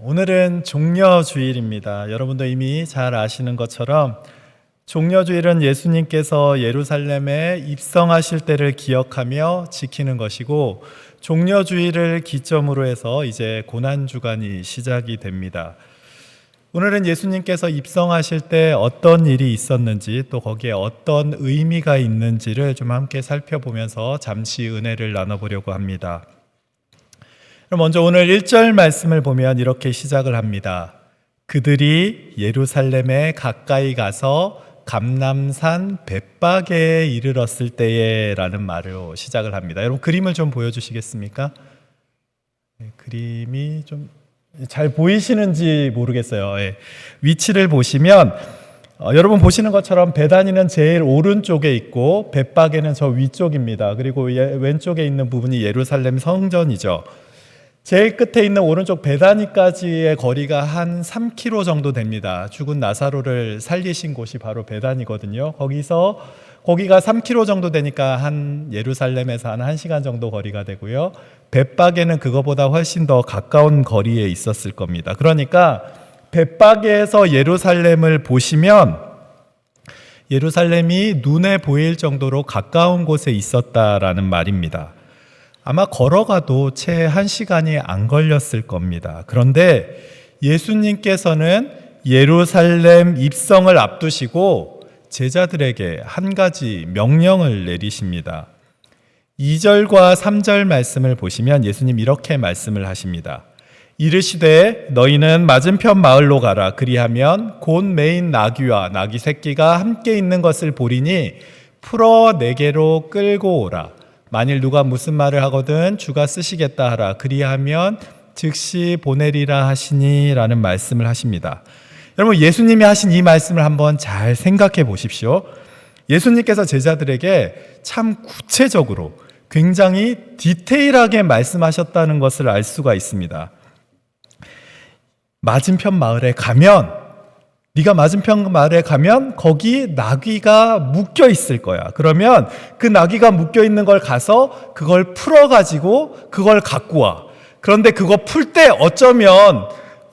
오늘은 종려주일입니다. 여러분도 이미 잘 아시는 것처럼 종려주일은 예수님께서 예루살렘에 입성하실 때를 기억하며 지키는 것이고, 종려주일을 기점으로 해서 이제 고난주간이 시작이 됩니다. 오늘은 예수님께서 입성하실 때 어떤 일이 있었는지, 또 거기에 어떤 의미가 있는지를 좀 함께 살펴보면서 잠시 은혜를 나눠보려고 합니다. 그럼 먼저 오늘 1절 말씀을 보면 이렇게 시작을 합니다. 그들이 예루살렘에 가까이 가서 감람산 벳박에 이르렀을 때에 라는 말로 시작을 합니다. 여러분 그림을 좀 보여주시겠습니까? 그림이 좀 잘 보이시는지 모르겠어요. 위치를 보시면 여러분 보시는 것처럼 베다니는 제일 오른쪽에 있고 벳박에는 저 위쪽입니다. 그리고 왼쪽에 있는 부분이 예루살렘 성전이죠. 제일 끝에 있는 오른쪽 베다니까지의 거리가 한 3km 정도 됩니다. 죽은 나사로를 살리신 곳이 바로 베다니거든요. 거기가 3km 정도 되니까 한 예루살렘에서 한 1시간 정도 거리가 되고요. 벳박에는 그거보다 훨씬 더 가까운 거리에 있었을 겁니다. 그러니까 벳박에에서 예루살렘을 보시면 예루살렘이 눈에 보일 정도로 가까운 곳에 있었다라는 말입니다. 아마 걸어가도 채 1시간이 안 걸렸을 겁니다. 그런데 예수님께서는 예루살렘 입성을 앞두시고 제자들에게 한 가지 명령을 내리십니다. 2절과 3절 말씀을 보시면 예수님 이렇게 말씀을 하십니다. 이르시되 너희는 맞은편 마을로 가라. 그리하면 곧 매인 나귀와 나귀 새끼가 함께 있는 것을 보리니 풀어 내게로 끌고 오라. 만일 누가 무슨 말을 하거든 주가 쓰시겠다 하라. 그리하면 즉시 보내리라 하시니 라는 말씀을 하십니다. 여러분 예수님이 하신 이 말씀을 한번 잘 생각해 보십시오. 예수님께서 제자들에게 참 구체적으로 굉장히 디테일하게 말씀하셨다는 것을 알 수가 있습니다. 맞은편 마을에 가면 네가 맞은편 마을에 가면 거기 나귀가 묶여 있을 거야. 그러면 그 나귀가 묶여 있는 걸 가서 그걸 풀어가지고 그걸 갖고 와. 그런데 그거 풀 때 어쩌면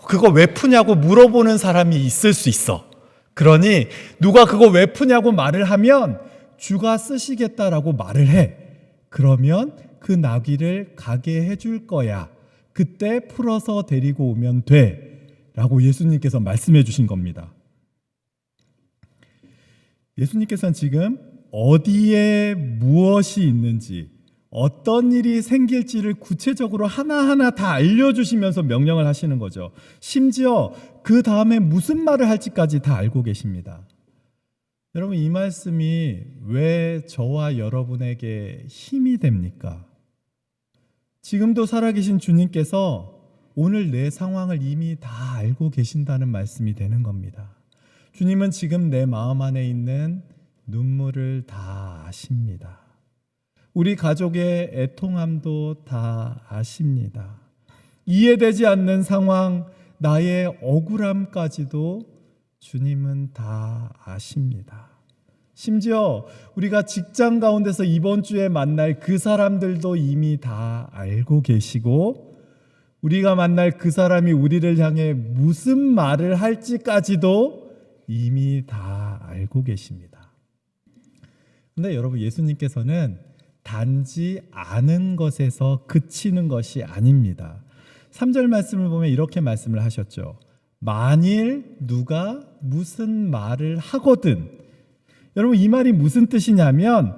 그거 왜 푸냐고 물어보는 사람이 있을 수 있어. 그러니 누가 그거 왜 푸냐고 말을 하면 주가 쓰시겠다라고 말을 해. 그러면 그 나귀를 가게 해줄 거야. 그때 풀어서 데리고 오면 돼. 라고 예수님께서 말씀해 주신 겁니다. 예수님께서는 지금 어디에 무엇이 있는지, 어떤 일이 생길지를 구체적으로 하나하나 다 알려주시면서 명령을 하시는 거죠. 심지어 그 다음에 무슨 말을 할지까지 다 알고 계십니다. 여러분 이 말씀이 왜 저와 여러분에게 힘이 됩니까? 지금도 살아계신 주님께서 오늘 내 상황을 이미 다 알고 계신다는 말씀이 되는 겁니다. 주님은 지금 내 마음 안에 있는 눈물을 다 아십니다. 우리 가족의 애통함도 다 아십니다. 이해되지 않는 상황, 나의 억울함까지도 주님은 다 아십니다. 심지어 우리가 직장 가운데서 이번 주에 만날 그 사람들도 이미 다 알고 계시고, 우리가 만날 그 사람이 우리를 향해 무슨 말을 할지까지도 이미 다 알고 계십니다. 그런데 여러분 예수님께서는 단지 아는 것에서 그치는 것이 아닙니다. 3절 말씀을 보면 이렇게 말씀을 하셨죠. 만일 누가 무슨 말을 하거든. 여러분 이 말이 무슨 뜻이냐면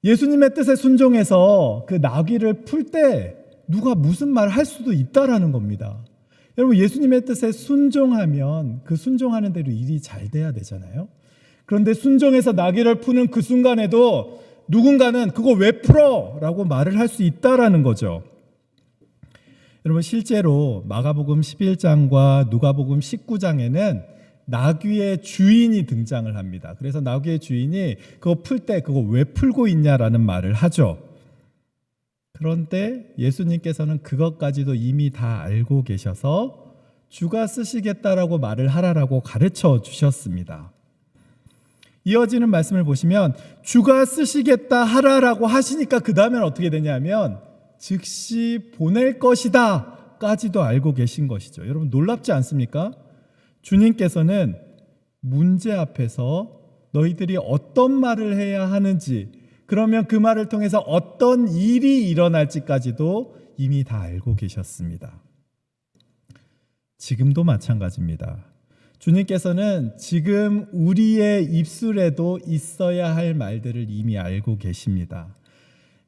예수님의 뜻에 순종해서 그 나귀를 풀 때 누가 무슨 말을 할 수도 있다라는 겁니다. 여러분 예수님의 뜻에 순종하면 그 순종하는 대로 일이 잘 돼야 되잖아요. 그런데 순종해서 나귀를 푸는 그 순간에도 누군가는 그거 왜 풀어? 라고 말을 할 수 있다라는 거죠. 여러분 실제로 마가복음 11장과 누가복음 19장에는 나귀의 주인이 등장을 합니다. 그래서 나귀의 주인이 그거 풀 때 그거 왜 풀고 있냐라는 말을 하죠. 그런데 예수님께서는 그것까지도 이미 다 알고 계셔서 주가 쓰시겠다라고 말을 하라라고 가르쳐 주셨습니다. 이어지는 말씀을 보시면 주가 쓰시겠다 하라라고 하시니까 그 다음에는 어떻게 되냐면 즉시 보낼 것이다 나까지도 알고 계신 것이죠. 여러분 놀랍지 않습니까? 주님께서는 문제 앞에서 너희들이 어떤 말을 해야 하는지, 그러면 그 말을 통해서 어떤 일이 일어날지까지도 이미 다 알고 계셨습니다. 지금도 마찬가지입니다. 주님께서는 지금 우리의 입술에도 있어야 할 말들을 이미 알고 계십니다.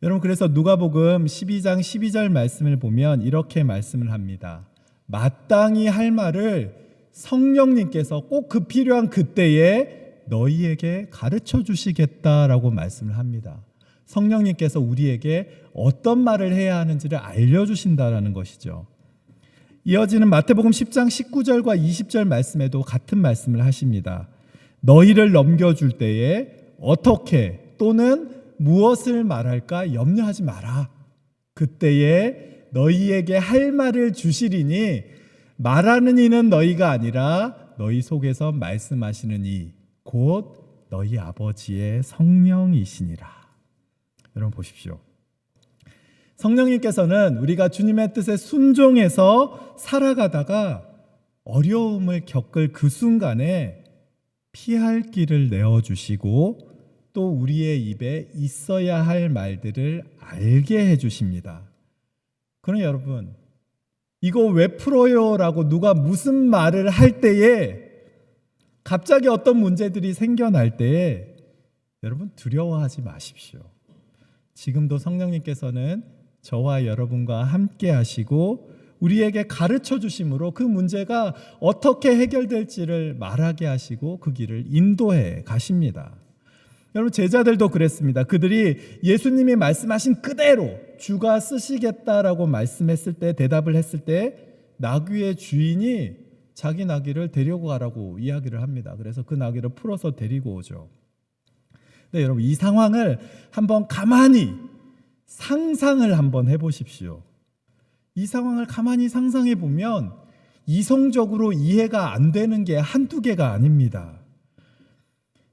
여러분, 그래서 누가복음 12장 12절 말씀을 보면 이렇게 말씀을 합니다. 마땅히 할 말을 성령님께서 꼭 그 필요한 그때에 너희에게 가르쳐 주시겠다라고 말씀을 합니다. 성령님께서 우리에게 어떤 말을 해야 하는지를 알려주신다라는 것이죠. 이어지는 마태복음 10장 19절과 20절 말씀에도 같은 말씀을 하십니다. 너희를 넘겨줄 때에 어떻게 또는 무엇을 말할까 염려하지 마라. 그때에 너희에게 할 말을 주시리니 말하는 이는 너희가 아니라 너희 속에서 말씀하시는 이 곧 너희 아버지의 성령이시니라. 여러분 보십시오. 성령님께서는 우리가 주님의 뜻에 순종해서 살아가다가 어려움을 겪을 그 순간에 피할 길을 내어주시고 또 우리의 입에 있어야 할 말들을 알게 해주십니다. 그럼 여러분, 이거 왜 풀어요? 라고 누가 무슨 말을 할 때에 갑자기 어떤 문제들이 생겨날 때에 여러분 두려워하지 마십시오. 지금도 성령님께서는 저와 여러분과 함께 하시고 우리에게 가르쳐 주심으로 그 문제가 어떻게 해결될지를 말하게 하시고 그 길을 인도해 가십니다. 여러분 제자들도 그랬습니다. 그들이 예수님이 말씀하신 그대로 주가 쓰시겠다라고 말씀했을 때, 대답을 했을 때 나귀의 주인이 자기 나귀를 데리고 가라고 이야기를 합니다. 그래서 그 나귀를 풀어서 데리고 오죠. 네, 여러분 이 상황을 한번 가만히 상상을 한번 해보십시오. 이 상황을 가만히 상상해 보면 이성적으로 이해가 안 되는 게 한두 개가 아닙니다.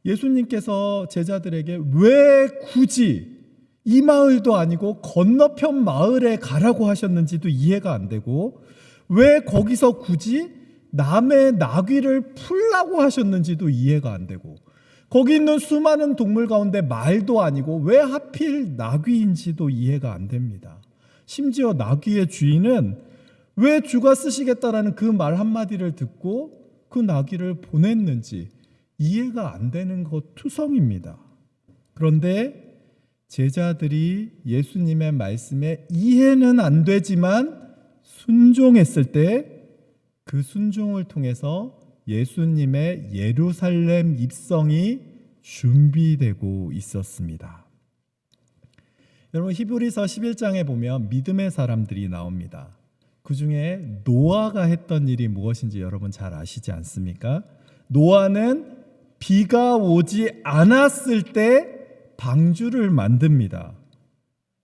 예수님께서 제자들에게 왜 굳이 이 마을도 아니고 건너편 마을에 가라고 하셨는지도 이해가 안 되고, 왜 거기서 굳이 남의 나귀를 풀라고 하셨는지도 이해가 안 되고, 거기 있는 수많은 동물 가운데 말도 아니고 왜 하필 나귀인지도 이해가 안 됩니다. 심지어 나귀의 주인은 왜 주가 쓰시겠다라는 그 말 한마디를 듣고 그 나귀를 보냈는지 이해가 안 되는 것 투성입니다. 그런데 제자들이 예수님의 말씀에 이해는 안 되지만 순종했을 때 그 순종을 통해서 예수님의 예루살렘 입성이 준비되고 있었습니다. 여러분 히브리서 11장에 보면 믿음의 사람들이 나옵니다. 그 중에 노아가 했던 일이 무엇인지 여러분 잘 아시지 않습니까? 노아는 비가 오지 않았을 때 방주를 만듭니다.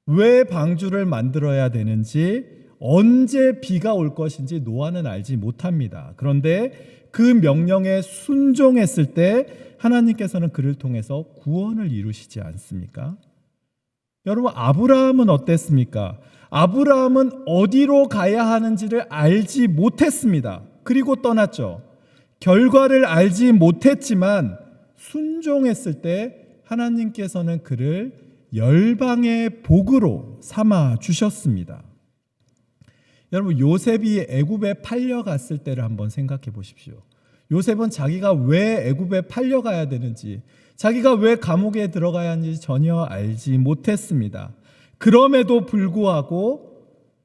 왜 방주를 만들어야 되는지, 언제 비가 올 것인지 노아는 알지 못합니다. 그런데 그 명령에 순종했을 때 하나님께서는 그를 통해서 구원을 이루시지 않습니까? 여러분 아브라함은 어땠습니까? 아브라함은 어디로 가야 하는지를 알지 못했습니다. 그리고 떠났죠. 결과를 알지 못했지만 순종했을 때 하나님께서는 그를 열방의 복으로 삼아 주셨습니다. 여러분 요셉이 애굽에 팔려갔을 때를 한번 생각해 보십시오. 요셉은 자기가 왜 애굽에 팔려가야 되는지, 자기가 왜 감옥에 들어가야 하는지 전혀 알지 못했습니다. 그럼에도 불구하고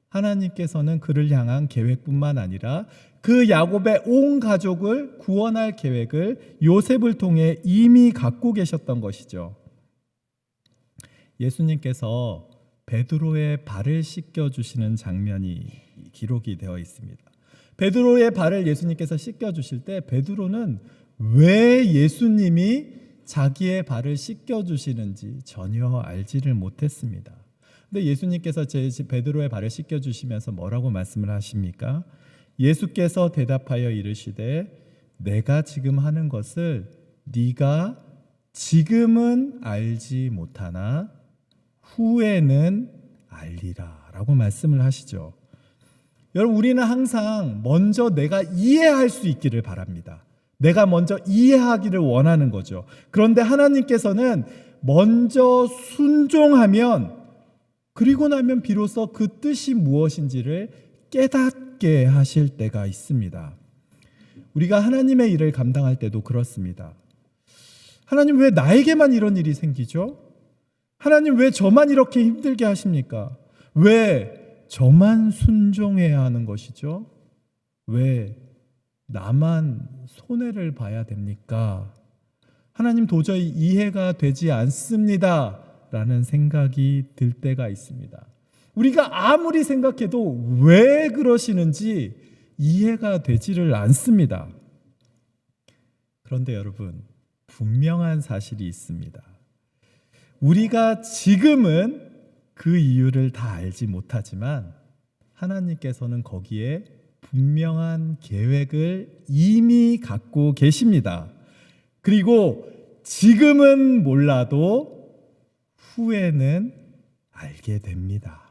하나님께서는 그를 향한 계획뿐만 아니라 그 야곱의 온 가족을 구원할 계획을 요셉을 통해 이미 갖고 계셨던 것이죠. 예수님께서 베드로의 발을 씻겨주시는 장면이 기록이 되어 있습니다. 베드로의 발을 예수님께서 씻겨주실 때 베드로는 왜 예수님이 자기의 발을 씻겨주시는지 전혀 알지를 못했습니다. 근데 예수님께서 베드로의 발을 씻겨주시면서 뭐라고 말씀을 하십니까? 예수께서 대답하여 이르시되 내가 지금 하는 것을 네가 지금은 알지 못하나 후에는 알리라 라고 말씀을 하시죠. 여러분, 우리는 항상 먼저 내가 이해할 수 있기를 바랍니다. 내가 먼저 이해하기를 원하는 거죠. 그런데 하나님께서는 먼저 순종하면, 그리고 나면 비로소 그 뜻이 무엇인지를 깨닫게 하실 때가 있습니다. 우리가 하나님의 일을 감당할 때도 그렇습니다. 하나님, 왜 나에게만 이런 일이 생기죠? 하나님, 왜 저만 이렇게 힘들게 하십니까? 왜 저만 순종해야 하는 것이죠? 왜 나만 손해를 봐야 됩니까? 하나님, 도저히 이해가 되지 않습니다 라는 생각이 들 때가 있습니다. 우리가 아무리 생각해도 왜 그러시는지 이해가 되지를 않습니다. 그런데 여러분, 분명한 사실이 있습니다. 우리가 지금은 그 이유를 다 알지 못하지만 하나님께서는 거기에 분명한 계획을 이미 갖고 계십니다. 그리고 지금은 몰라도 후에는 알게 됩니다.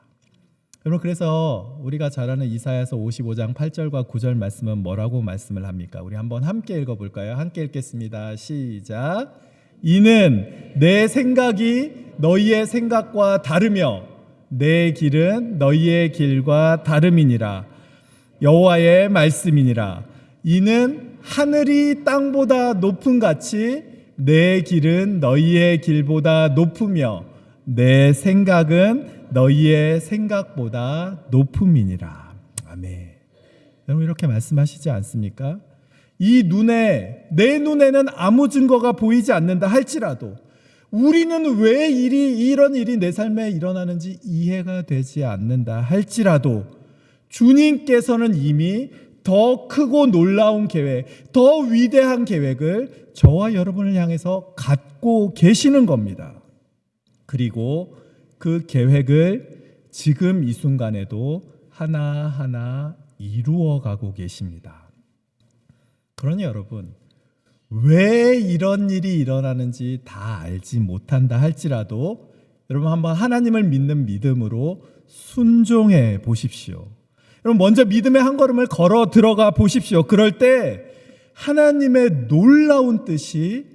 여러분, 그래서 우리가 잘 아는 이사야서 55장 8절과 9절 말씀은 뭐라고 말씀을 합니까? 우리 한번 함께 읽어볼까요? 함께 읽겠습니다. 시작. 이는 내 생각이 너희의 생각과 다르며 내 길은 너희의 길과 다름이니라. 여호와의 말씀이니라. 이는 하늘이 땅보다 높음 같이 내 길은 너희의 길보다 높으며 내 생각은 너희의 생각보다 높음이니라. 아멘. 여러분, 이렇게 말씀하시지 않습니까? 이 눈에, 내 눈에는 아무 증거가 보이지 않는다 할지라도 우리는 왜 이런 일이 내 삶에 일어나는지 이해가 되지 않는다 할지라도 주님께서는 이미 더 크고 놀라운 계획, 더 위대한 계획을 저와 여러분을 향해서 갖고 계시는 겁니다. 그리고 그 계획을 지금 이 순간에도 하나하나 이루어가고 계십니다. 그러니 여러분, 왜 이런 일이 일어나는지 다 알지 못한다 할지라도 여러분, 한번 하나님을 믿는 믿음으로 순종해 보십시오. 여러분, 먼저 믿음의 한 걸음을 걸어 들어가 보십시오. 그럴 때 하나님의 놀라운 뜻이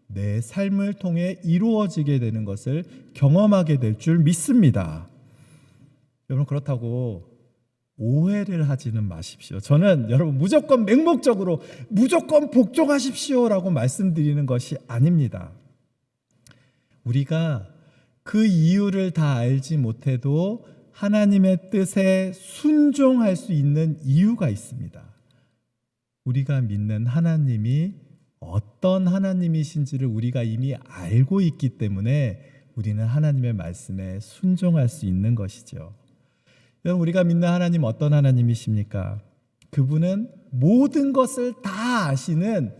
내 삶을 통해 이루어지게 되는 것을 경험하게 될 줄 믿습니다. 여러분, 그렇다고 오해를 하지는 마십시오. 저는 여러분 무조건 맹목적으로 무조건 복종하십시오라고 말씀드리는 것이 아닙니다. 우리가 그 이유를 다 알지 못해도 하나님의 뜻에 순종할 수 있는 이유가 있습니다. 우리가 믿는 하나님이 어떤 하나님이신지를 우리가 이미 알고 있기 때문에 우리는 하나님의 말씀에 순종할 수 있는 것이죠. 여러분, 우리가 믿는 하나님 어떤 하나님이십니까? 그분은 모든 것을 다 아시는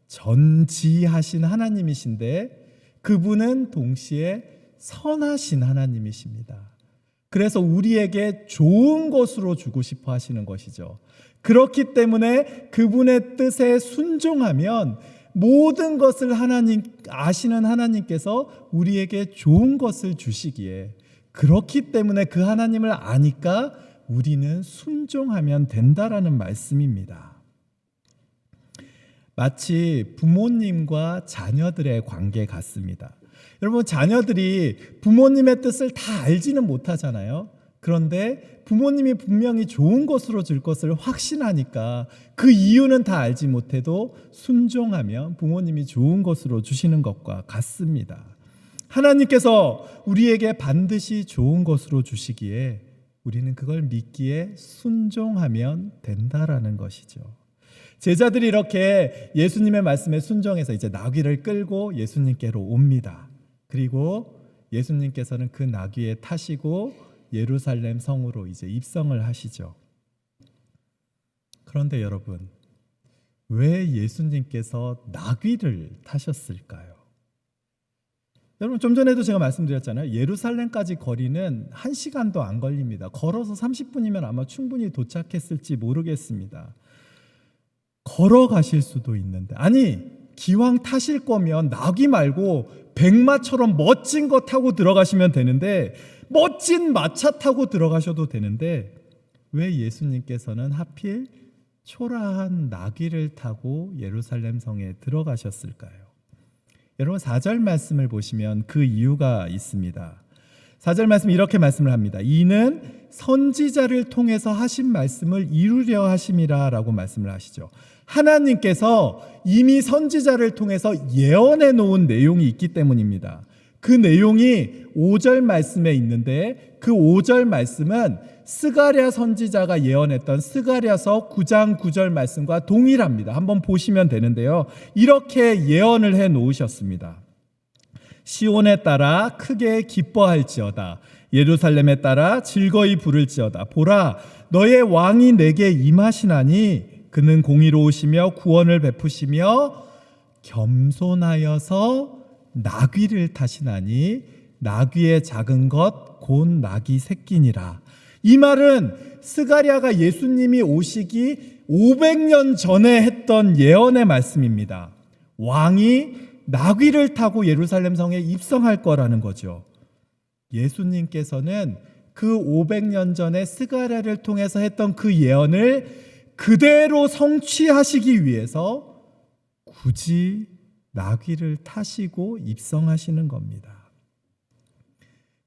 전지하신 하나님이신데 그분은 동시에 선하신 하나님이십니다. 그래서 우리에게 좋은 것으로 주고 싶어 하시는 것이죠. 그렇기 때문에 그분의 뜻에 순종하면 모든 것을 아시는 하나님께서 우리에게 좋은 것을 주시기에, 그렇기 때문에 그 하나님을 아니까 우리는 순종하면 된다라는 말씀입니다. 마치 부모님과 자녀들의 관계 같습니다. 여러분, 자녀들이 부모님의 뜻을 다 알지는 못하잖아요. 그런데 부모님이 분명히 좋은 것으로 줄 것을 확신하니까 그 이유는 다 알지 못해도 순종하면 부모님이 좋은 것으로 주시는 것과 같습니다. 하나님께서 우리에게 반드시 좋은 것으로 주시기에 우리는 그걸 믿기에 순종하면 된다라는 것이죠. 제자들이 이렇게 예수님의 말씀에 순종해서 이제 나귀를 끌고 예수님께로 옵니다. 그리고 예수님께서는 그 나귀에 타시고 예루살렘 성으로 이제 입성을 하시죠. 그런데 여러분, 왜 예수님께서 나귀를 타셨을까요? 여러분, 좀 전에도 제가 말씀드렸잖아요. 예루살렘까지 거리는 1시간도 안 걸립니다. 걸어서 30분이면 아마 충분히 도착했을지 모르겠습니다. 걸어가실 수도 있는데, 아니 기왕 타실 거면 나귀 말고 백마처럼 멋진 거 타고 들어가시면 되는데, 멋진 마차 타고 들어가셔도 되는데 왜 예수님께서는 하필 초라한 나귀를 타고 예루살렘 성에 들어가셨을까요? 여러분 4절 말씀을 보시면 그 이유가 있습니다. 4절 말씀 이렇게 말씀을 합니다. 이는 선지자를 통해서 하신 말씀을 이루려 하심이라 라고 말씀을 하시죠. 하나님께서 이미 선지자를 통해서 예언해 놓은 내용이 있기 때문입니다. 그 내용이 5절 말씀에 있는데 그 5절 말씀은 스가랴 선지자가 예언했던 스가랴서 9장 9절 말씀과 동일합니다. 한번 보시면 되는데요. 이렇게 예언을 해 놓으셨습니다. 시온에 따라 크게 기뻐할지어다. 예루살렘에 따라 즐거이 부를지어다. 보라, 너의 왕이 내게 임하시나니 그는 공의로우시며 구원을 베푸시며 겸손하여서 나귀를 타시나니 나귀의 작은 것 곧 나귀 새끼니라. 이 말은 스가랴가 예수님이 오시기 500년 전에 했던 예언의 말씀입니다. 왕이 나귀를 타고 예루살렘 성에 입성할 거라는 거죠. 예수님께서는 그 500년 전에 스가랴를 통해서 했던 그 예언을 그대로 성취하시기 위해서 굳이 나귀를 타시고 입성하시는 겁니다.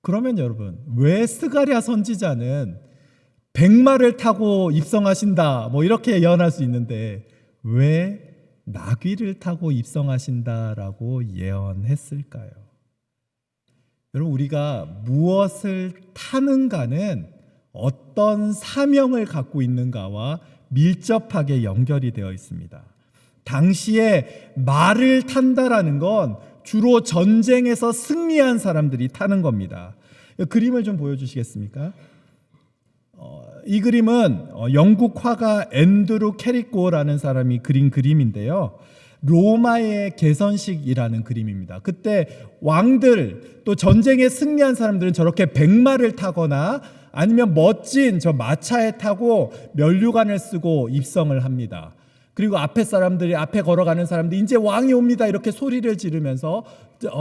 그러면 여러분, 왜 스가랴 선지자는 백마를 타고 입성하신다 이렇게 예언할 수 있는데 왜 나귀를 타고 입성하신다라고 예언했을까요? 여러분, 우리가 무엇을 타는가는 어떤 사명을 갖고 있는가와 밀접하게 연결이 되어 있습니다. 당시에 말을 탄다라는 건 주로 전쟁에서 승리한 사람들이 타는 겁니다. 그림을 좀 보여주시겠습니까? 이 그림은 영국 화가 앤드루 캐리코라는 사람이 그린 그림인데요. 로마의 개선식이라는 그림입니다. 그때 왕들 또 전쟁에 승리한 사람들은 저렇게 백마를 타거나 아니면 멋진 저 마차에 타고 면류관을 쓰고 입성을 합니다. 그리고 앞에 걸어가는 사람들이 이제 왕이 옵니다 이렇게 소리를 지르면서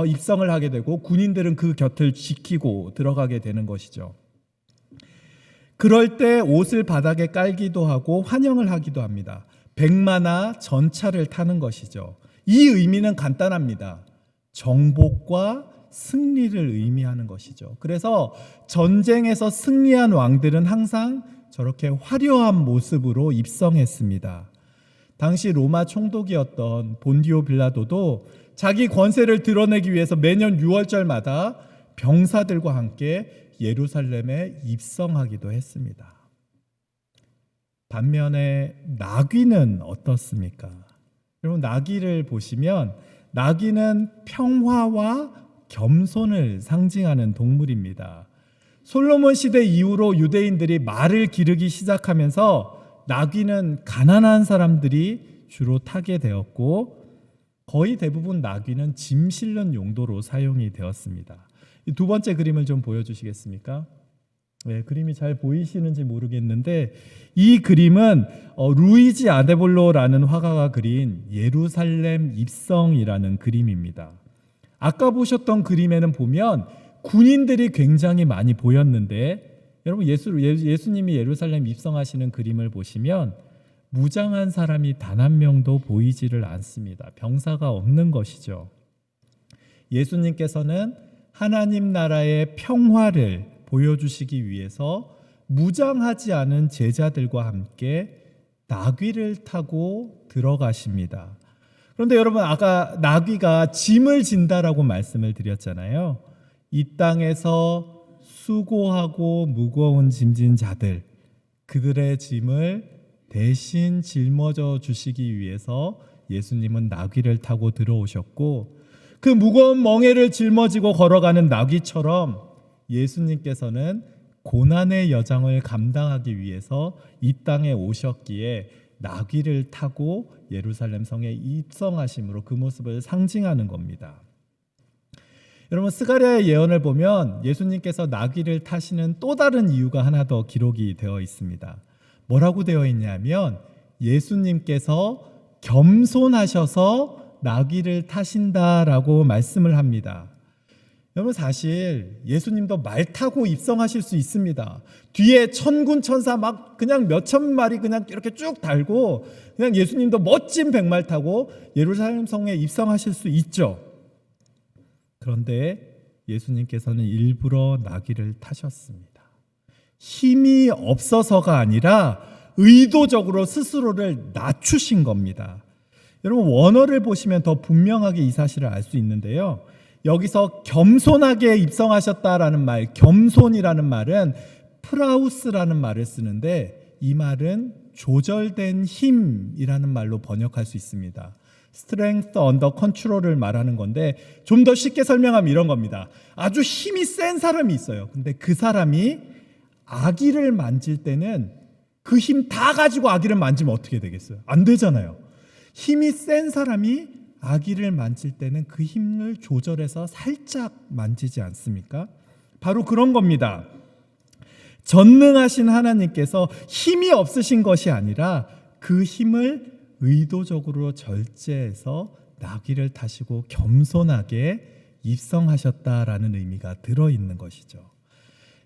입성을 하게 되고 군인들은 그 곁을 지키고 들어가게 되는 것이죠. 그럴 때 옷을 바닥에 깔기도 하고 환영을 하기도 합니다. 백마나 전차를 타는 것이죠. 이 의미는 간단합니다. 정복과 승리를 의미하는 것이죠. 그래서 전쟁에서 승리한 왕들은 항상 저렇게 화려한 모습으로 입성했습니다. 당시 로마 총독이었던 본디오 빌라도도 자기 권세를 드러내기 위해서 매년 6월절마다 병사들과 함께 예루살렘에 입성하기도 했습니다. 반면에 나귀는 어떻습니까? 여러분, 나귀를 보시면 나귀는 평화와 겸손을 상징하는 동물입니다. 솔로몬 시대 이후로 유대인들이 말을 기르기 시작하면서 나귀는 가난한 사람들이 주로 타게 되었고 거의 대부분 나귀는 짐 실는 용도로 사용이 되었습니다. 이 두 번째 그림을 좀 보여주시겠습니까? 네, 그림이 잘 보이시는지 모르겠는데 이 그림은 루이지 아데볼로라는 화가가 그린 예루살렘 입성이라는 그림입니다. 아까 보셨던 그림에는 보면 군인들이 굉장히 많이 보였는데 여러분, 예수님이 예루살렘 입성하시는 그림을 보시면 무장한 사람이 단 한 명도 보이지를 않습니다. 병사가 없는 것이죠. 예수님께서는 하나님 나라의 평화를 보여주시기 위해서 무장하지 않은 제자들과 함께 나귀를 타고 들어가십니다. 그런데 여러분, 아까 나귀가 짐을 진다라고 말씀을 드렸잖아요. 이 땅에서 수고하고 무거운 짐진 자들, 그들의 짐을 대신 짊어져 주시기 위해서 예수님은 나귀를 타고 들어오셨고 그 무거운 멍에를 짊어지고 걸어가는 나귀처럼 예수님께서는 고난의 여정을 감당하기 위해서 이 땅에 오셨기에 나귀를 타고 예루살렘 성에 입성하심으로 그 모습을 상징하는 겁니다. 여러분, 스가랴의 예언을 보면 예수님께서 나귀를 타시는 또 다른 이유가 하나 더 기록이 되어 있습니다. 뭐라고 되어 있냐면 예수님께서 겸손하셔서 나귀를 타신다라고 말씀을 합니다. 여러분 사실 예수님도 말 타고 입성하실 수 있습니다. 뒤에 천군 천사 막 그냥 몇천 마리 그냥 이렇게 쭉 달고 그냥 예수님도 멋진 백말 타고 예루살렘 성에 입성하실 수 있죠. 그런데 예수님께서는 일부러 나귀를 타셨습니다. 힘이 없어서가 아니라 의도적으로 스스로를 낮추신 겁니다. 여러분 원어를 보시면 더 분명하게 이 사실을 알 수 있는데요. 여기서 겸손하게 입성하셨다라는 말, 겸손이라는 말은 프라우스라는 말을 쓰는데 이 말은 조절된 힘이라는 말로 번역할 수 있습니다. strength under control을 말하는 건데 좀 더 쉽게 설명하면 이런 겁니다. 아주 힘이 센 사람이 있어요. 근데 그 사람이 아기를 만질 때는 그 힘 다 가지고 아기를 만지면 어떻게 되겠어요? 안 되잖아요. 힘이 센 사람이 아기를 만질 때는 그 힘을 조절해서 살짝 만지지 않습니까? 바로 그런 겁니다. 전능하신 하나님께서 힘이 없으신 것이 아니라 그 힘을 의도적으로 절제해서 나귀를 타시고 겸손하게 입성하셨다라는 의미가 들어있는 것이죠.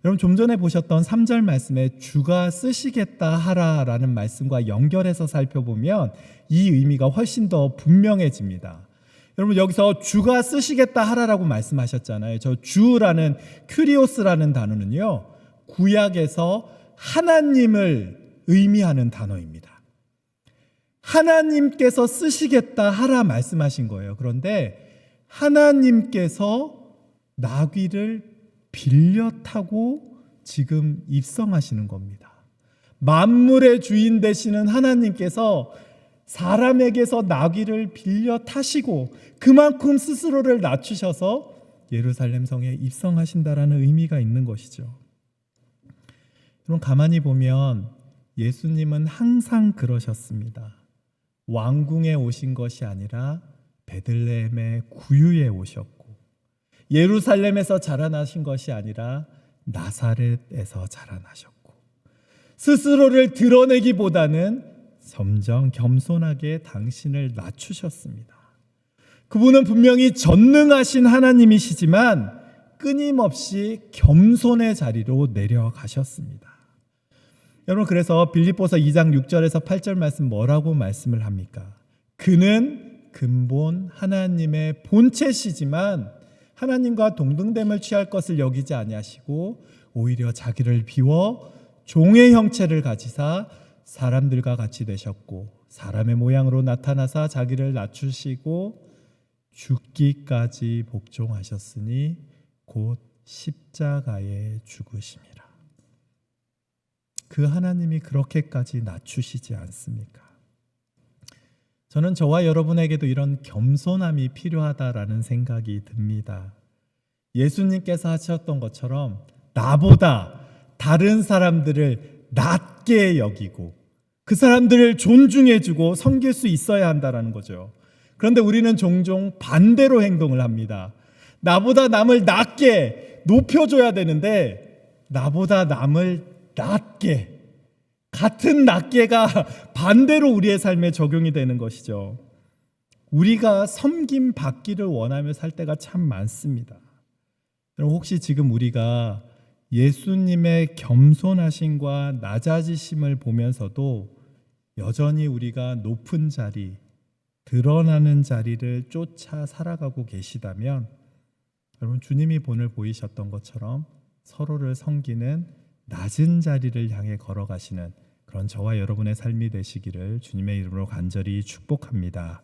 여러분 좀 전에 보셨던 3절 말씀에 주가 쓰시겠다 하라라는 말씀과 연결해서 살펴보면 이 의미가 훨씬 더 분명해집니다. 여러분 여기서 주가 쓰시겠다 하라라고 말씀하셨잖아요. 저 주라는 큐리오스라는 단어는요. 구약에서 하나님을 의미하는 단어입니다. 하나님께서 쓰시겠다 하라 말씀하신 거예요. 그런데 하나님께서 나귀를 빌려 타고 지금 입성하시는 겁니다. 만물의 주인 되시는 하나님께서 사람에게서 나귀를 빌려 타시고 그만큼 스스로를 낮추셔서 예루살렘 성에 입성하신다라는 의미가 있는 것이죠. 그럼 가만히 보면 예수님은 항상 그러셨습니다. 왕궁에 오신 것이 아니라 베들레헴의 구유에 오셨고 예루살렘에서 자라나신 것이 아니라 나사렛에서 자라나셨고 스스로를 드러내기보다는 점점 겸손하게 당신을 낮추셨습니다. 그분은 분명히 전능하신 하나님이시지만 끊임없이 겸손의 자리로 내려가셨습니다. 여러분 그래서 빌립보서 2장 6절에서 8절 말씀 뭐라고 말씀을 합니까? 그는 근본 하나님의 본체시지만 하나님과 동등됨을 취할 것을 여기지 아니하시고 오히려 자기를 비워 종의 형체를 가지사 사람들과 같이 되셨고 사람의 모양으로 나타나사 자기를 낮추시고 죽기까지 복종하셨으니 곧 십자가에 죽으심이라. 그 하나님이 그렇게까지 낮추시지 않습니까? 저는 저와 여러분에게도 이런 겸손함이 필요하다라는 생각이 듭니다. 예수님께서 하셨던 것처럼 나보다 다른 사람들을 낮게 여기고 그 사람들을 존중해주고 섬길 수 있어야 한다는 거죠. 그런데 우리는 종종 반대로 행동을 합니다. 나보다 남을 낮게 높여줘야 되는데 나보다 남을 낮게 같은 낱개가 반대로 우리의 삶에 적용이 되는 것이죠. 우리가 섬김 받기를 원하며 살 때가 참 많습니다. 여러분 혹시 지금 우리가 예수님의 겸손하심과 낮아지심을 보면서도 여전히 우리가 높은 자리, 드러나는 자리를 쫓아 살아가고 계시다면 여러분 주님이 본을 보이셨던 것처럼 서로를 섬기는 낮은 자리를 향해 걸어가시는 그런 저와 여러분의 삶이 되시기를 주님의 이름으로 간절히 축복합니다.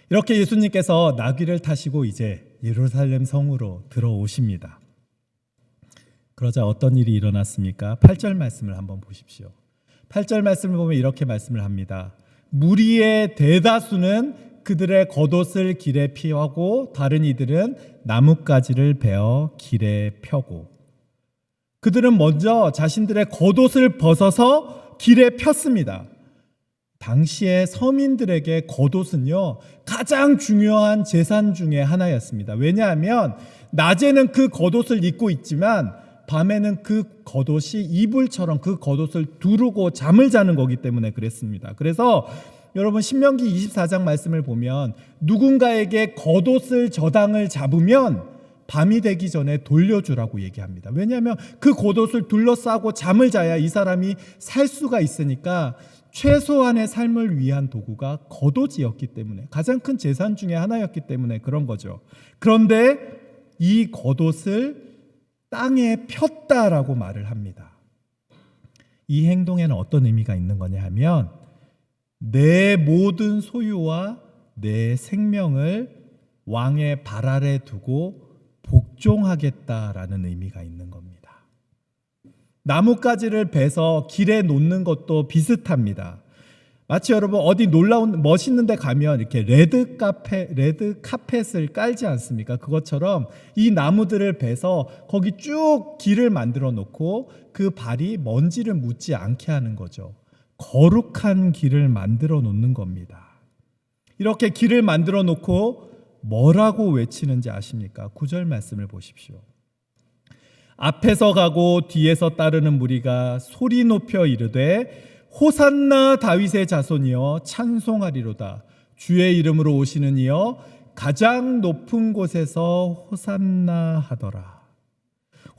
이렇게 예수님께서 나귀를 타시고 이제 예루살렘 성으로 들어오십니다. 그러자 어떤 일이 일어났습니까? 8절 말씀을 한번 보십시오. 8절 말씀을 보면 이렇게 말씀을 합니다. 무리의 대다수는 그들의 겉옷을 길에 피하고 다른 이들은 나뭇가지를 베어 길에 펴고 그들은 먼저 자신들의 겉옷을 벗어서 길에 폈습니다. 당시의 서민들에게 겉옷은요 가장 중요한 재산 중에 하나였습니다. 왜냐하면 낮에는 그 겉옷을 입고 있지만 밤에는 그 겉옷이 이불처럼 그 겉옷을 두르고 잠을 자는 거기 때문에 그랬습니다. 그래서 여러분 신명기 24장 말씀을 보면 누군가에게 겉옷을 저당을 잡으면 밤이 되기 전에 돌려주라고 얘기합니다. 왜냐하면 그 겉옷을 둘러싸고 잠을 자야 이 사람이 살 수가 있으니까 최소한의 삶을 위한 도구가 겉옷이었기 때문에, 가장 큰 재산 중에 하나였기 때문에 그런 거죠. 그런데 이 겉옷을 땅에 폈다라고 말을 합니다. 이 행동에는 어떤 의미가 있는 거냐 하면 내 모든 소유와 내 생명을 왕의 발 아래 두고 복종하겠다라는 의미가 있는 겁니다. 나뭇가지를 베서 길에 놓는 것도 비슷합니다. 마치 여러분 어디 놀라운 멋있는 데 가면 이렇게 레드 카펫을 깔지 않습니까? 그것처럼 이 나무들을 베서 거기 쭉 길을 만들어 놓고 그 발이 먼지를 묻지 않게 하는 거죠. 거룩한 길을 만들어 놓는 겁니다. 이렇게 길을 만들어 놓고 뭐라고 외치는지 아십니까? 9절 말씀을 보십시오. 앞에서 가고 뒤에서 따르는 무리가 소리 높여 이르되 호산나 다윗의 자손이여 찬송하리로다. 주의 이름으로 오시는 이여 가장 높은 곳에서 호산나 하더라.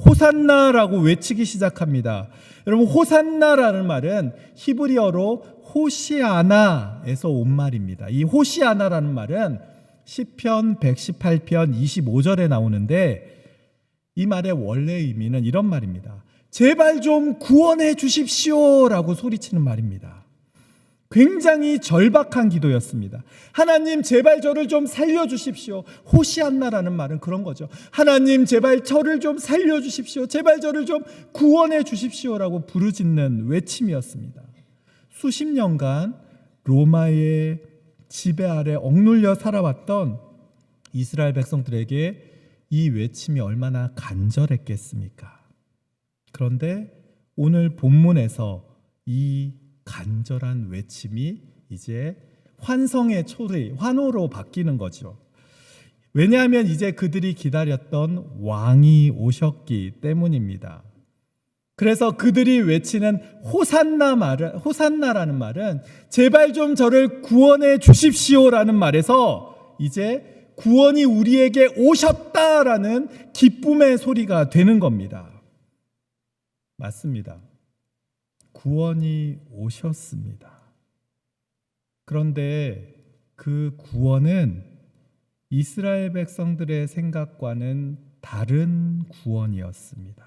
호산나라고 외치기 시작합니다. 여러분, 호산나라는 말은 히브리어로 호시아나에서 온 말입니다. 이 호시아나라는 말은 시편 118편 25절에 나오는데 이 말의 원래 의미는 이런 말입니다. 제발 좀 구원해 주십시오라고 소리치는 말입니다. 굉장히 절박한 기도였습니다. 하나님 제발 저를 좀 살려주십시오. 호시안나라는 말은 그런 거죠. 하나님 제발 저를 좀 살려주십시오. 제발 저를 좀 구원해 주십시오라고 부르짖는 외침이었습니다. 수십 년간 로마의 지배 아래 억눌려 살아왔던 이스라엘 백성들에게 이 외침이 얼마나 간절했겠습니까? 그런데 오늘 본문에서 이 간절한 외침이 이제 환성의 소리, 환호로 바뀌는 거죠. 왜냐하면 이제 그들이 기다렸던 왕이 오셨기 때문입니다. 그래서 그들이 외치는 호산나라는 말은 제발 좀 저를 구원해 주십시오라는 말에서 이제 구원이 우리에게 오셨다라는 기쁨의 소리가 되는 겁니다. 맞습니다. 구원이 오셨습니다. 그런데 그 구원은 이스라엘 백성들의 생각과는 다른 구원이었습니다.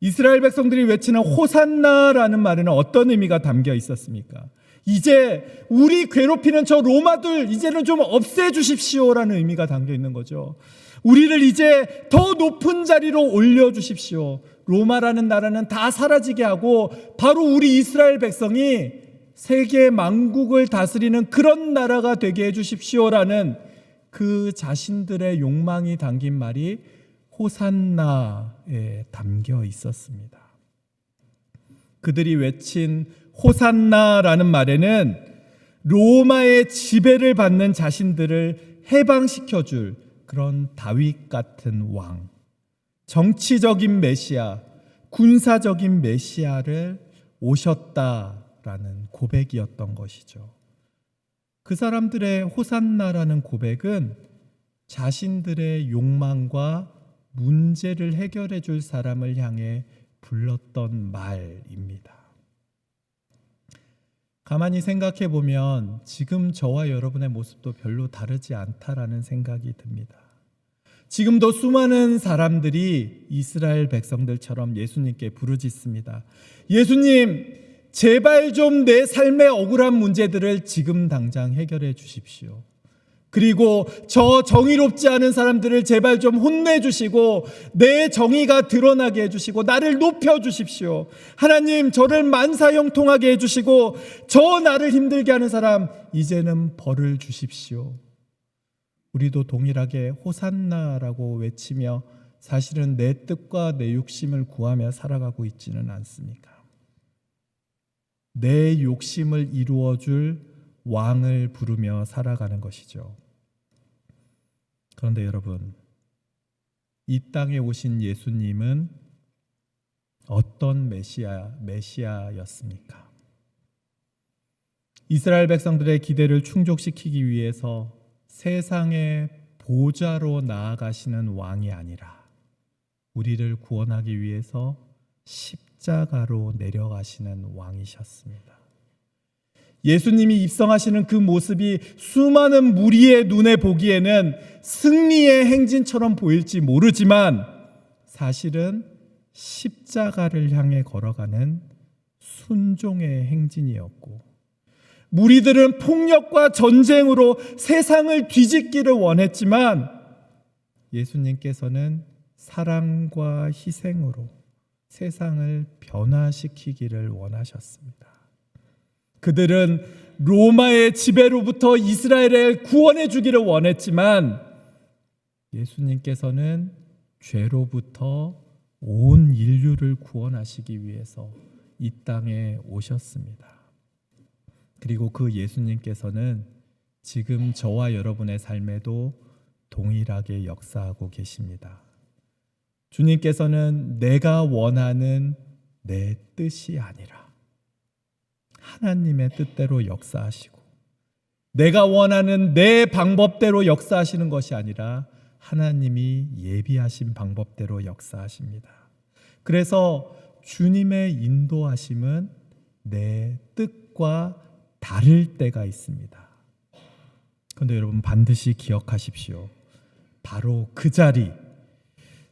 이스라엘 백성들이 외치는 호산나라는 말에는 어떤 의미가 담겨 있었습니까? 이제 우리 괴롭히는 저 로마들 이제는 좀 없애주십시오라는 의미가 담겨 있는 거죠. 우리를 이제 더 높은 자리로 올려주십시오. 로마라는 나라는 다 사라지게 하고 바로 우리 이스라엘 백성이 세계 만국을 다스리는 그런 나라가 되게 해주십시오라는 그 자신들의 욕망이 담긴 말이 호산나에 담겨 있었습니다. 그들이 외친 호산나라는 말에는 로마의 지배를 받는 자신들을 해방시켜줄 그런 다윗 같은 왕, 정치적인 메시아, 군사적인 메시아를 오셨다라는 고백이었던 것이죠. 그 사람들의 호산나라는 고백은 자신들의 욕망과 문제를 해결해 줄 사람을 향해 불렀던 말입니다. 가만히 생각해 보면 지금 저와 여러분의 모습도 별로 다르지 않다라는 생각이 듭니다. 지금도 수많은 사람들이 이스라엘 백성들처럼 예수님께 부르짖습니다. 예수님, 제발 좀 내 삶의 억울한 문제들을 지금 당장 해결해 주십시오. 그리고 저 정의롭지 않은 사람들을 제발 좀 혼내주시고 내 정의가 드러나게 해주시고 나를 높여주십시오. 하나님, 저를 만사형통하게 해주시고 저 나를 힘들게 하는 사람 이제는 벌을 주십시오. 우리도 동일하게 호산나라고 외치며 사실은 내 뜻과 내 욕심을 구하며 살아가고 있지는 않습니까? 내 욕심을 이루어줄 왕을 부르며 살아가는 것이죠. 그런데 여러분, 이 땅에 오신 예수님은 어떤 메시아였습니까? 이스라엘 백성들의 기대를 충족시키기 위해서 세상의 보좌로 나아가시는 왕이 아니라 우리를 구원하기 위해서 십자가로 내려가시는 왕이셨습니다. 예수님이 입성하시는 그 모습이 수많은 무리의 눈에 보기에는 승리의 행진처럼 보일지 모르지만 사실은 십자가를 향해 걸어가는 순종의 행진이었고, 무리들은 폭력과 전쟁으로 세상을 뒤집기를 원했지만 예수님께서는 사랑과 희생으로 세상을 변화시키기를 원하셨습니다. 그들은 로마의 지배로부터 이스라엘을 구원해 주기를 원했지만 예수님께서는 죄로부터 온 인류를 구원하시기 위해서 이 땅에 오셨습니다. 그리고 그 예수님께서는 지금 저와 여러분의 삶에도 동일하게 역사하고 계십니다. 주님께서는 내가 원하는 내 뜻이 아니라 하나님의 뜻대로 역사하시고, 내가 원하는 내 방법대로 역사하시는 것이 아니라 하나님이 예비하신 방법대로 역사하십니다. 그래서 주님의 인도하심은 내 뜻과 다를 때가 있습니다. 그런데 여러분 반드시 기억하십시오. 바로 그 자리,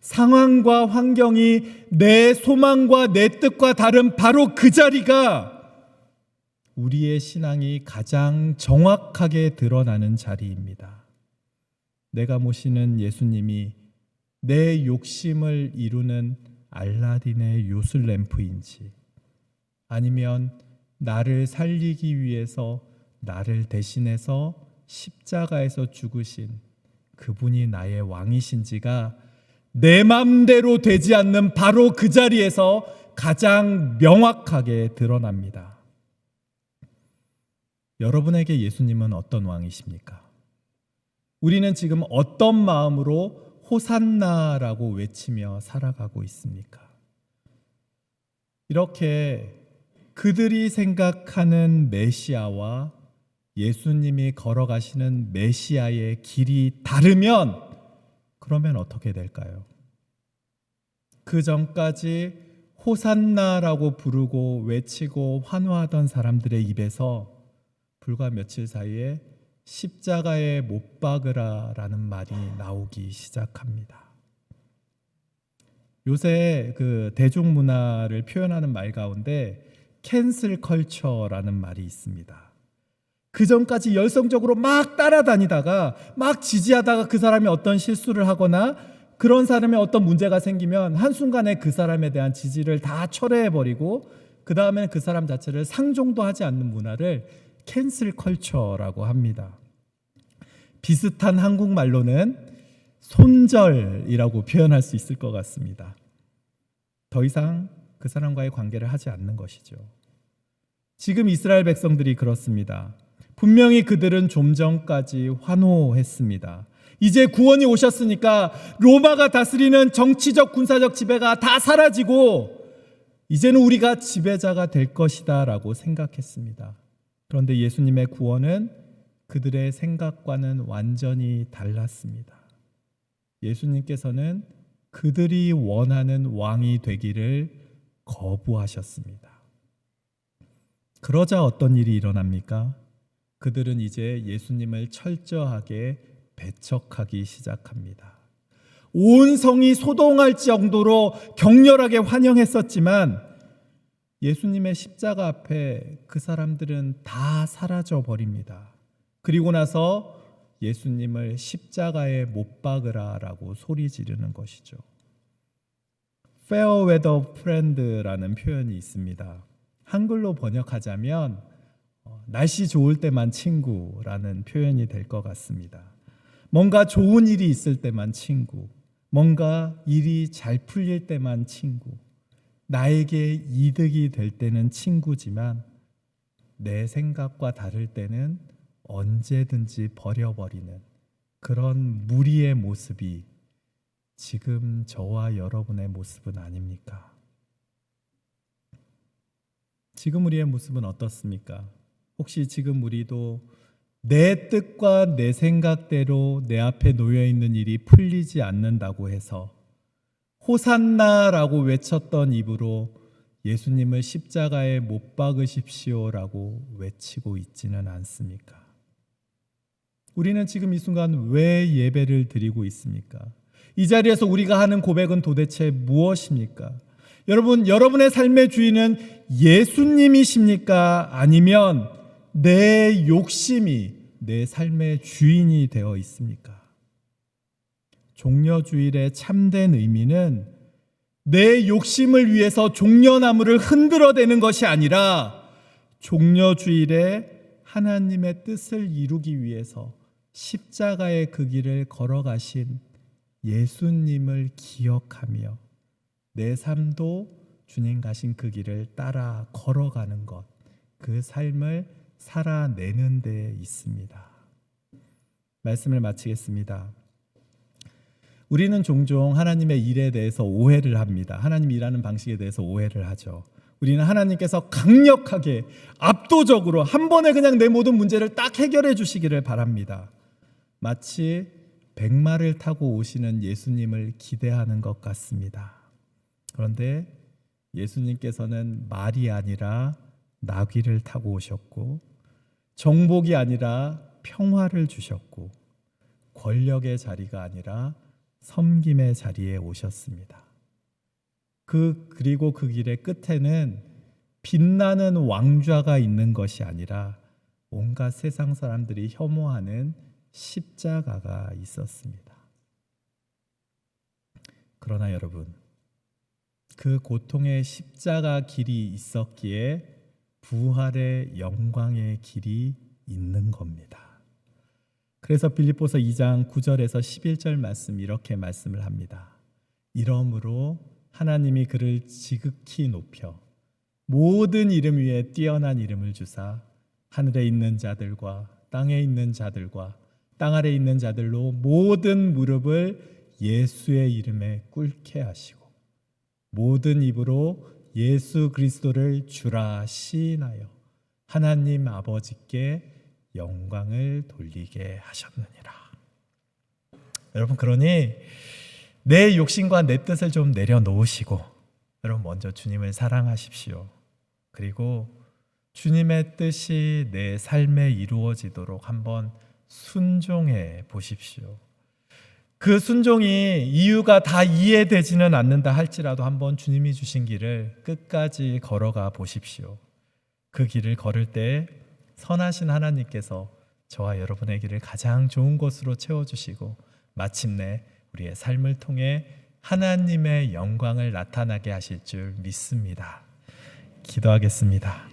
상황과 환경이 내 소망과 내 뜻과 다른 바로 그 자리가 우리의 신앙이 가장 정확하게 드러나는 자리입니다. 내가 모시는 예수님이 내 욕심을 이루는 알라딘의 요술램프인지, 아니면 나를 살리기 위해서 나를 대신해서 십자가에서 죽으신 그분이 나의 왕이신지가 내 맘대로 되지 않는 바로 그 자리에서 가장 명확하게 드러납니다. 여러분에게 예수님은 어떤 왕이십니까? 우리는 지금 어떤 마음으로 호산나라고 외치며 살아가고 있습니까? 이렇게 그들이 생각하는 메시아와 예수님이 걸어가시는 메시아의 길이 다르면 그러면 어떻게 될까요? 그 전까지 호산나라고 부르고 외치고 환호하던 사람들의 입에서 불과 며칠 사이에 십자가에 못 박으라라는 말이 나오기 시작합니다. 요새 그 대중문화를 표현하는 말 가운데 캔슬 컬처라는 말이 있습니다. 그 전까지 열성적으로 막 따라다니다가 막 지지하다가 그 사람이 어떤 실수를 하거나 그런 사람의 어떤 문제가 생기면 한순간에 그 사람에 대한 지지를 다 철회해버리고 그 다음에는 그 사람 자체를 상종도 하지 않는 문화를 캔슬 컬처라고 합니다. 비슷한 한국말로는 손절이라고 표현할 수 있을 것 같습니다. 더 이상 그 사람과의 관계를 하지 않는 것이죠. 지금 이스라엘 백성들이 그렇습니다. 분명히 그들은 좀 전까지 환호했습니다. 이제 구원이 오셨으니까 로마가 다스리는 정치적 군사적 지배가 다 사라지고 이제는 우리가 지배자가 될 것이다 라고 생각했습니다. 그런데 예수님의 구원은 그들의 생각과는 완전히 달랐습니다. 예수님께서는 그들이 원하는 왕이 되기를 거부하셨습니다. 그러자 어떤 일이 일어납니까? 그들은 이제 예수님을 철저하게 배척하기 시작합니다. 온 성이 소동할 정도로 격렬하게 환영했었지만 예수님의 십자가 앞에 그 사람들은 다 사라져 버립니다. 그리고 나서 예수님을 십자가에 못 박으라라고 소리 지르는 것이죠. Fair weather friend라는 표현이 있습니다. 한글로 번역하자면 날씨 좋을 때만 친구라는 표현이 될 것 같습니다. 뭔가 좋은 일이 있을 때만 친구, 뭔가 일이 잘 풀릴 때만 친구, 나에게 이득이 될 때는 친구지만 내 생각과 다를 때는 언제든지 버려버리는 그런 무리의 모습이 지금 저와 여러분의 모습은 아닙니까? 지금 우리의 모습은 어떻습니까? 혹시 지금 우리도 내 뜻과 내 생각대로 내 앞에 놓여 있는 일이 풀리지 않는다고 해서 호산나라고 외쳤던 입으로 예수님을 십자가에 못 박으십시오라고 외치고 있지는 않습니까? 우리는 지금 이 순간 왜 예배를 드리고 있습니까? 이 자리에서 우리가 하는 고백은 도대체 무엇입니까? 여러분, 여러분의 삶의 주인은 예수님이십니까? 아니면 내 욕심이 내 삶의 주인이 되어 있습니까? 종려주일의 참된 의미는 내 욕심을 위해서 종려나무를 흔들어대는 것이 아니라 종려주일에 하나님의 뜻을 이루기 위해서 십자가의 그 길을 걸어가신 예수님을 기억하며 내 삶도 주님 가신 그 길을 따라 걸어가는 것, 그 삶을 살아내는 데 있습니다. 말씀을 마치겠습니다. 우리는 종종 하나님의 일에 대해서 오해를 합니다. 하나님 일하는 방식에 대해서 오해를 하죠. 우리는 하나님께서 강력하게 압도적으로 한 번에 그냥 내 모든 문제를 딱 해결해 주시기를 바랍니다. 마치 백마를 타고 오시는 예수님을 기대하는 것 같습니다. 그런데 예수님께서는 말이 아니라 나귀를 타고 오셨고 정복이 아니라 평화를 주셨고 권력의 자리가 아니라 섬김의 자리에 오셨습니다. 그리고 그 길의 끝에는 빛나는 왕좌가 있는 것이 아니라 온갖 세상 사람들이 혐오하는 십자가가 있었습니다. 그러나 여러분, 그 고통의 십자가 길이 있었기에 부활의 영광의 길이 있는 겁니다. 그래서 빌립보서 2장 9절에서 11절 말씀 이렇게 말씀을 합니다. 이러므로 하나님이 그를 지극히 높여 모든 이름 위에 뛰어난 이름을 주사 하늘에 있는 자들과 땅에 있는 자들과 땅 아래 있는 자들로 모든 무릎을 예수의 이름에 꿇게 하시고 모든 입으로 예수 그리스도를 주라 시인하여 하나님 아버지께 영광을 돌리게 하셨느니라. 여러분, 그러니 내 욕심과 내 뜻을 좀 내려놓으시고 여러분 먼저 주님을 사랑하십시오. 그리고 주님의 뜻이 내 삶에 이루어지도록 한번 순종해 보십시오. 그 순종이 이유가 다 이해되지는 않는다 할지라도 한번 주님이 주신 길을 끝까지 걸어가 보십시오. 그 길을 걸을 때 선하신 하나님께서 저와 여러분의 길을 가장 좋은 곳으로 채워주시고 마침내 우리의 삶을 통해 하나님의 영광을 나타나게 하실 줄 믿습니다. 기도하겠습니다.